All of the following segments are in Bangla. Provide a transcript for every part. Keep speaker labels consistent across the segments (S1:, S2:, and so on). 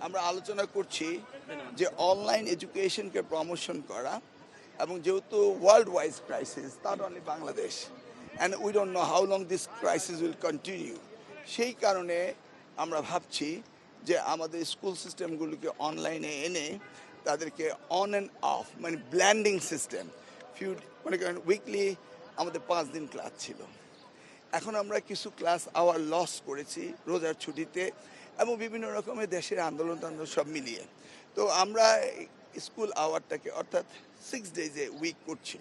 S1: আমরা আলোচনা করছি যে অনলাইন এডুকেশনকে প্রমোশন করা এবং যেহেতু world wise crisis not only Bangladesh and we don't know how long this crisis will continue, সেই কারণে আমরা ভাবছি যে আমাদের স্কুল সিস্টেমগুলোকে অনলাইনে এনে তাদেরকে অন অ্যান্ড অফ মানে ব্ল্যান্ডিং সিস্টেম মনে করেন উইকলি আমাদের 5 দিন ক্লাস ছিল, এখন আমরা কিছু ক্লাস আওয়ার লস করেছি রোজার ছুটিতে এবং বিভিন্ন রকমের দেশের আন্দোলন সব মিলিয়ে। তো আমরা স্কুল আওয়ারটাকে অর্থাৎ 6 ডেজে উইক করছি।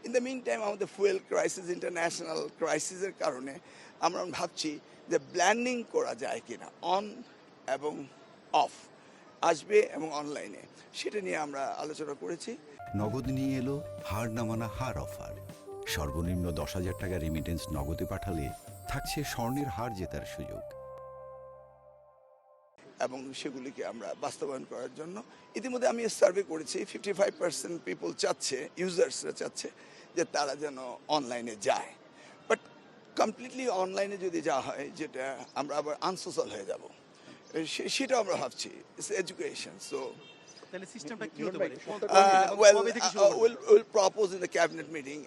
S1: ইন দ্য মিন টাইম আমাদের ফুয়েল ক্রাইসিস, ইন্টারন্যাশনাল ক্রাইসিসের কারণে আমরা ভাবছি যে ব্ল্যান্ডিং করা যায় কিনা, অন এবং অফ আসবে এবং অনলাইনে, সেটা নিয়ে আমরা আলোচনা করেছি।
S2: নগদ নিয়ে এলো হার না মানা হার অফার। সর্বনিম্ন 10,000 টাকা রেমিটেন্স নগদে পাঠালে থাকছে স্বর্ণের হার জেতার সুযোগ।
S1: এবং সেগুলিকে আমরা বাস্তবায়ন করার জন্য ইতিমধ্যে আমি সার্ভে করেছি, 55% পিপল চাচ্ছে, ইউজার্সরা চাচ্ছে যে তারা যেন অনলাইনে যায়। বাট কমপ্লিটলি অনলাইনে যদি যাওয়া হয় যেটা আমরা আবার আনসোশ্যাল হয়ে যাব, সেটা আমরা ভাবছি। ইটস এডুকেশন, সো
S3: তাহলে সিস্টেমটা কি হতে পারে?
S1: we'll propose in the cabinet meeting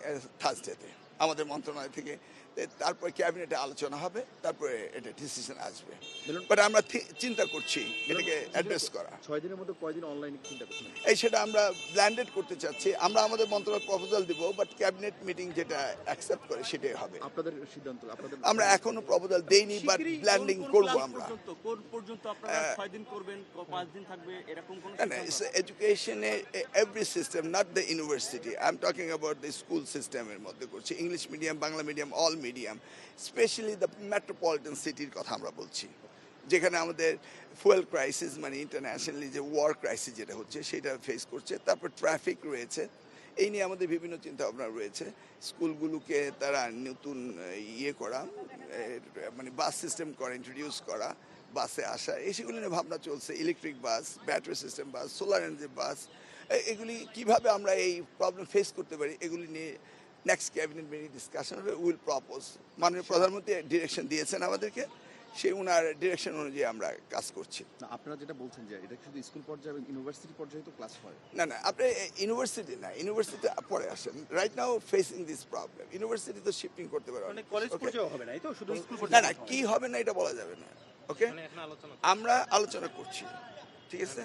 S1: Thursday আমাদের মন্ত্রণালয় থেকে, তারপরে ক্যাবিনেটে আলোচনা হবে, তারপরে এটা ডিসিশন আসবে। বাট আমরা চিন্তা করছি এটাকে অ্যাড্রেস করা।
S3: 6 দিনের মধ্যে কয়দিন অনলাইনে চিন্তা করছেন?
S1: সেটা আমরা ব্ল্যান্ডেড করতে চাচ্ছি। আমরা আমাদের মন্ত্রণালয় প্রপোজাল দিব, বাট ক্যাবিনেট মিটিং যেটা অ্যাকসেপ্ট করে সেটাই হবে।
S3: আপনাদের সিদ্ধান্ত, আপনাদের
S1: আমরা এখনো প্রপোজাল দেইনি, বাট ব্ল্যান্ডিং করব আমরা।
S4: কোন পর্যন্ত আপনারা 6 দিন করবেন, 5 দিন থাকবে, এরকম কোন
S1: এডুকেশনে every system, not the university, I am talking about the school সিস্টেমের মধ্যে করছি। English medium, Bangla medium, all medium, specially the metropolitan সিটির কথা আমরা বলছি, যেখানে আমাদের ফুয়েল ক্রাইসিস মানে ইন্টারন্যাশনালি যে ওয়ার ক্রাইসিস যেটা হচ্ছে সেটা ফেস করছে। তারপর ট্রাফিক রয়েছে, এই নিয়ে আমাদের বিভিন্ন চিন্তা ভাবনা রয়েছে। স্কুলগুলোকে তারা নতুন করা, মানে বাস সিস্টেম করা, ইন্ট্রোডিউস করা, বাসে আসা, এই সেগুলো নিয়ে ভাবনা চলছে। ইলেকট্রিক বাস, ব্যাটারি সিস্টেম বাস, সোলার এনার্জি বাস, এগুলি কিভাবে আমরা এই প্রবলেম ফেস করতে পারি, এগুলি নিয়ে নেক্সট ক্যাবিনেট মিটিং ডিসকাশন হবে। উইল প্রপোজ, মাননীয় প্রধানমন্ত্রী ডিরেকশন দিয়েছেন আমাদেরকে, সেই ওনার ডিরেকশন অনুযায়ী আমরা কাজ করছি।
S3: না, আপনারা যেটা বলছেন যে এটা শুধু স্কুল পর্যায়ে এবং ইউনিভার্সিটি পর্যায়ে তো ক্লাস হয়।
S1: না না, আপনি ইউনিভার্সিটি না, ইউনিভার্সিটি পরে আসেন। Right now facing this problem, university তো শিফটিং করতে পারবে
S4: মানে কলেজ পর্যায়ে হবে না, এই তো শুধু স্কুল
S1: না
S4: পর্যায়ে?
S1: না, কি হবে না এটা বলা যাবে না। ওকে, আমরা আলোচনা করছি, ঠিক আছে।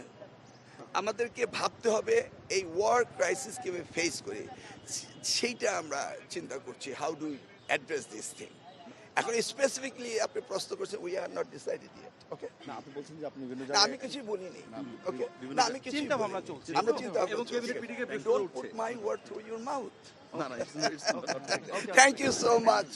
S1: আমাদেরকে ভাবতে হবে এই ওয়ার ক্রাইসিস কিভাবে ফেস করি, সেইটা আমরা চিন্তা করছি। How do address this thing. এখন স্পেসিফিকলি আপনি প্রশ্ন করছেন, we are not decided yet. Okay,
S3: না, আপনি বলছেন যে আপনি বিভিন্ন
S1: না,
S3: জায়গায়
S1: আমি কিছু বলিনি। ওকে,
S3: বিভিন্ন
S1: না, আমি কিছু
S4: চিন্তা ভাবনা চলছে,
S1: আমরা চিন্তা
S3: এবং ক্যাবিনেট মিটিং এ
S1: don't put my word through your mouth.
S3: না না,
S1: থ্যাংক ইউ সো মাচ।